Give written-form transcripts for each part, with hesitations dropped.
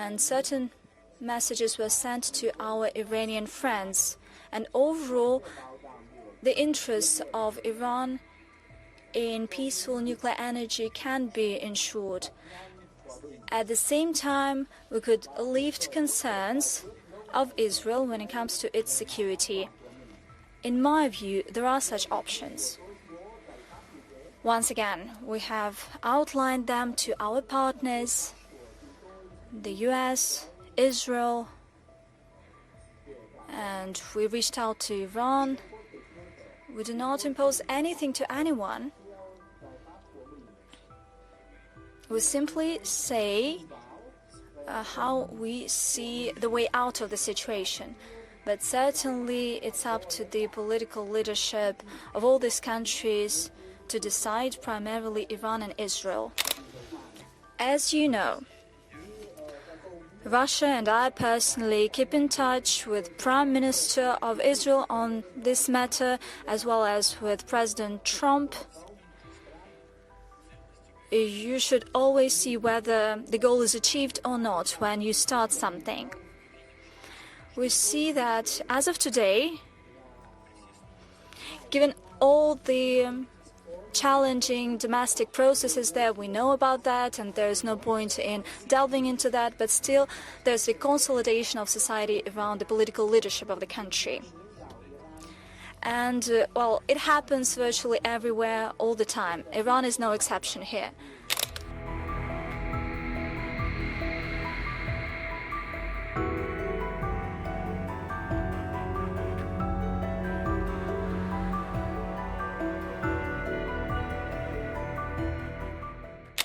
and certain messages were sent to our Iranian friends. And overall, the interests of Iran in peaceful nuclear energy can be ensured. At the same time, we could lift concerns of Israel when it comes to its security. In my view, there are such options. Once again, we have outlined them to our partners, the US, Israel, and we reached out to Iran. We do not impose anything to anyone. We simply say how we see the way out of the situation. But certainly it's up to the political leadership of all these countries to decide, primarily Iran and Israel. As you know, Russia and I personally keep in touch with Prime Minister of Israel on this matter, as well as with President Trump. You should always see whether the goal is achieved or not when you start something. We see that as of today, given all the challenging domestic processes there, we know about that, and there is no point in delving into that, but still there's a consolidation of society around the political leadership of the country. And, well, it happens virtually everywhere, all the time. Iran is no exception here.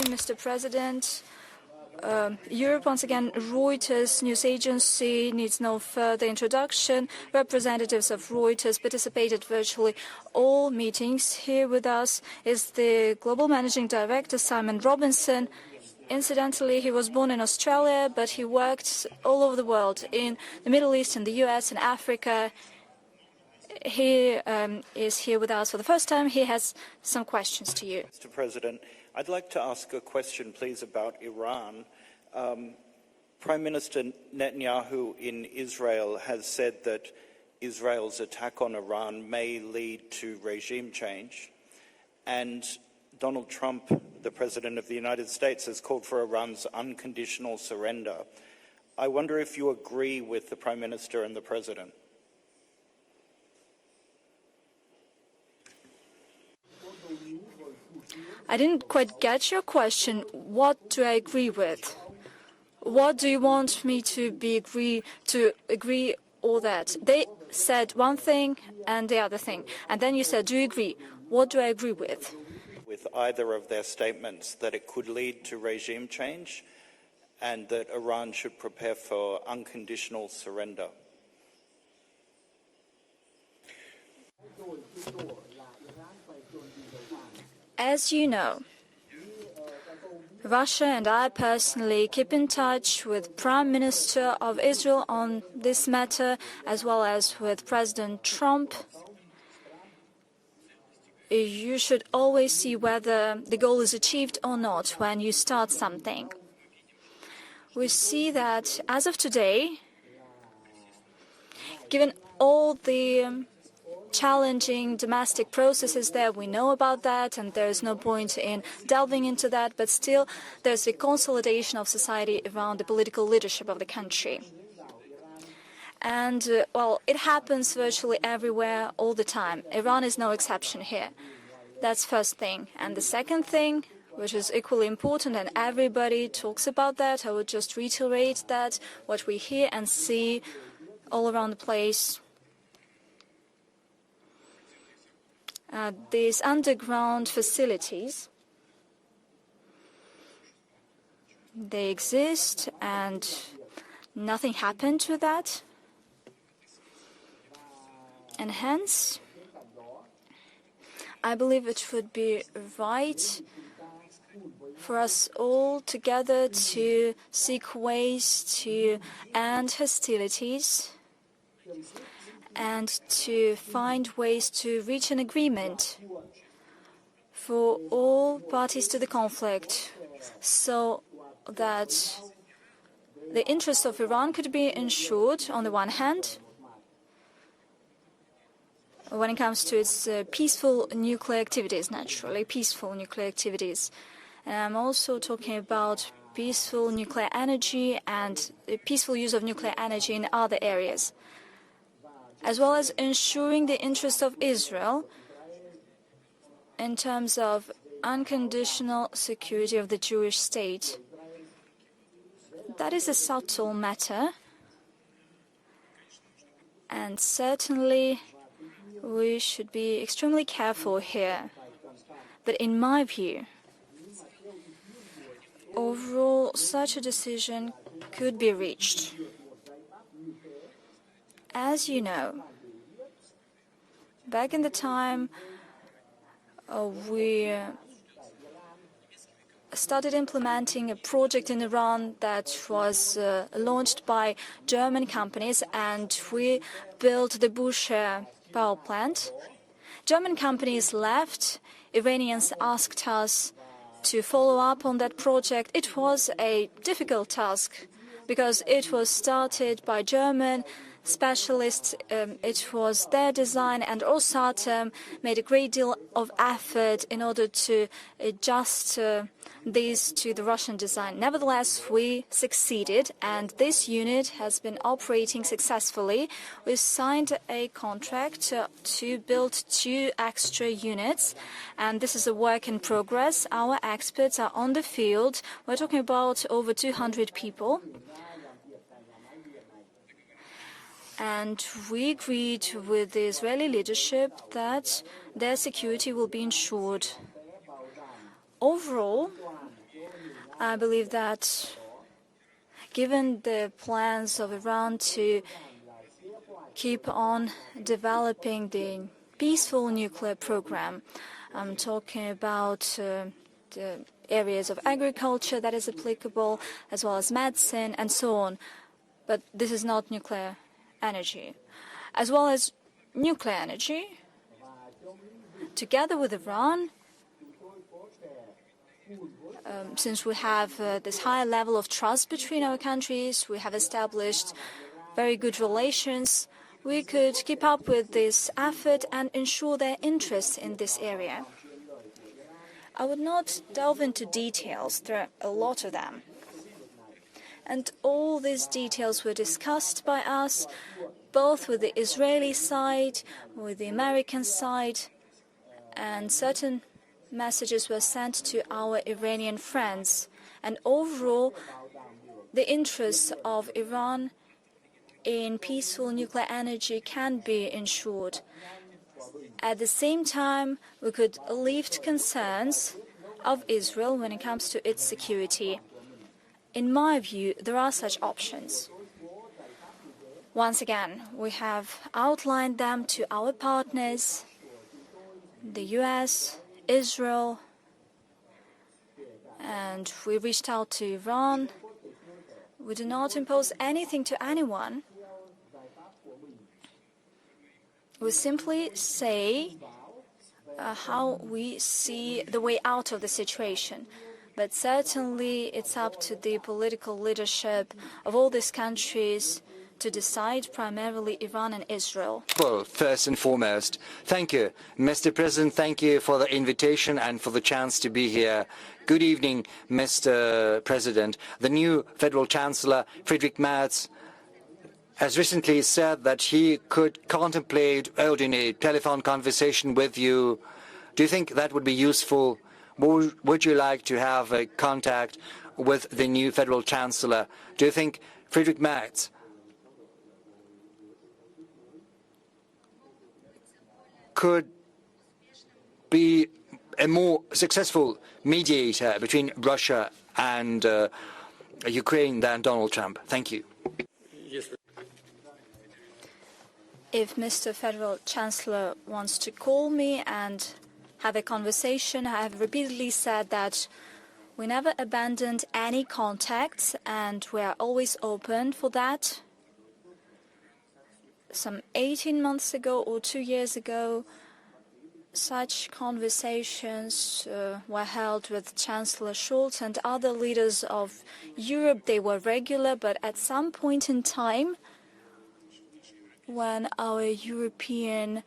Mr. President, Europe, once again, Reuters news agency needs no further introduction. Representatives of Reuters participated virtually all meetings. Here with us is the Global Managing Director, Simon Robinson. Incidentally, he was born in Australia, but he worked all over the world, in the Middle East, in the US, in Africa. He is here with us for the first time. He has some questions to you. Mr. President, I'd like to ask a question, please, about Iran. Prime Minister Netanyahu in Israel has said that Israel's attack on Iran may lead to regime change. And Donald Trump, the President of the United States, has called for Iran's unconditional surrender. I wonder if you agree with the Prime Minister and the President. I didn't quite get your question. What do I agree with? What do you want me to agree all that? They said one thing and the other thing. And then you said, do you agree? What do I agree with? With either of their statements, that it could lead to regime change and that Iran should prepare for unconditional surrender. As you know, Russia and I personally keep in touch with Prime Minister of Israel on this matter, as well as with President Trump. You should always see whether the goal is achieved or not when you start something. We see that as of today, given all the challenging domestic processes there, we know about that, and there is no point in delving into that, but still there's a consolidation of society around the political leadership of the country. And, well, it happens virtually everywhere, all the time. Iran is no exception here. That's first thing. And the second thing, which is equally important, and everybody talks about that, I would just reiterate that, what we hear and see all around the place. These underground facilities, they exist and nothing happened to that. And hence, I believe it would be right for us all together to seek ways to end hostilities and to find ways to reach an agreement for all parties to the conflict, so that the interests of Iran could be ensured on the one hand, when it comes to its peaceful nuclear activities, naturally, peaceful nuclear activities. And I'm also talking about peaceful nuclear energy and the peaceful use of nuclear energy in other areas, as well as ensuring the interests of Israel in terms of unconditional security of the Jewish state. That is a subtle matter, and certainly we should be extremely careful here. But in my view, overall, such a decision could be reached. As you know, back in the time we started implementing a project in Iran that was launched by German companies, and we built the Bushehr power plant. German companies left. Iranians asked us to follow up on that project. It was a difficult task because it was started by German specialists. It was their design, and Rosatom made a great deal of effort in order to adjust these to the Russian design. Nevertheless, we succeeded, and this unit has been operating successfully. We signed a contract to build 2 extra units, and this is a work in progress. Our experts are on the field. We're talking about over 200 people. And we agreed with the Israeli leadership that their security will be ensured. Overall, I believe that given the plans of Iran to keep on developing the peaceful nuclear program, I'm talking about the areas of agriculture that is applicable, as well as medicine and so on. But this is not nuclear energy. As well as nuclear energy, together with Iran, since we have this high level of trust between our countries, we have established very good relations, we could keep up with this effort and ensure their interests in this area. I would not delve into details, there are a lot of them. And all these details were discussed by us, both with the Israeli side, with the American side, and certain messages were sent to our Iranian friends. And overall, the interests of Iran in peaceful nuclear energy can be ensured. At the same time, we could lift concerns of Israel when it comes to its security. In my view, there are such options. Once again, we have outlined them to our partners, the US, Israel, and we reached out to Iran. We do not impose anything to anyone. We simply say how we see the way out of the situation. But certainly it's up to the political leadership of all these countries to decide, primarily Iran and Israel. Well, first and foremost, thank you, Mr. President. Thank you for the invitation and for the chance to be here. Good evening, Mr. President. The new Federal Chancellor, Friedrich Merz, has recently said that he could contemplate holding a telephone conversation with you. Do you think that would be useful? Would you like to have a contact with the new Federal Chancellor? Do you think Friedrich Merz could be a more successful mediator between Russia and Ukraine than Donald Trump? Thank you. If Mr. Federal Chancellor wants to call me and have a conversation, I have repeatedly said that we never abandoned any contacts and we are always open for that. Some 18 months ago or 2 years ago, Such conversations were held with Chancellor Scholz and other leaders of Europe. They were regular, but at some point in time, when our European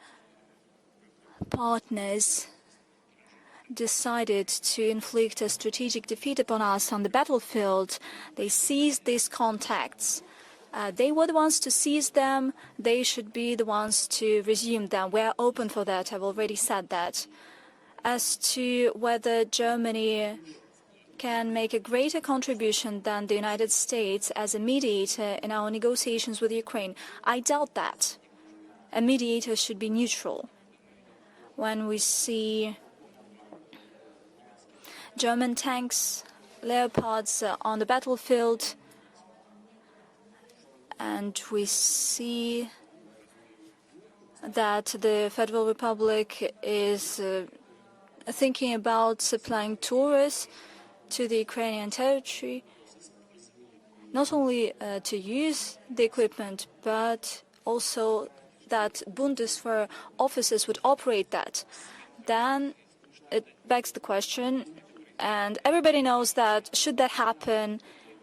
partners decided to inflict a strategic defeat upon us on the battlefield, they seized these contacts. They were the ones to seize them. They should be the ones to resume them. We are open for that. I've already said that. As to whether Germany can make a greater contribution than the United States as a mediator in our negotiations with Ukraine, I doubt that. A mediator should be neutral. When we see German tanks, Leopards on the battlefield, and we see that the Federal Republic is thinking about supplying tourists to the Ukrainian territory, not only to use the equipment, but also that Bundeswehr officers would operate that. Then it begs the question, and everybody knows that should that happen,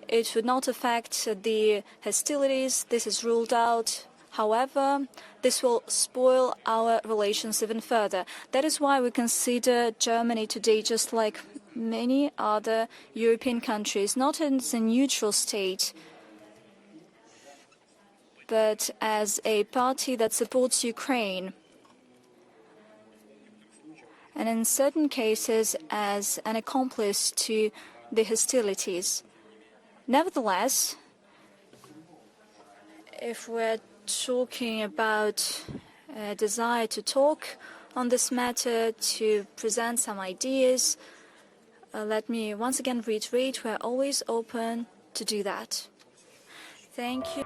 it would not affect the hostilities. This is ruled out. However, this will spoil our relations even further. That is why we consider Germany today, just like many other European countries, not as a neutral state, but as a party that supports Ukraine, and in certain cases as an accomplice to the hostilities. Nevertheless, if we're talking about a desire to talk on this matter, to present some ideas, let me once again reiterate, we're always open to do that. Thank you.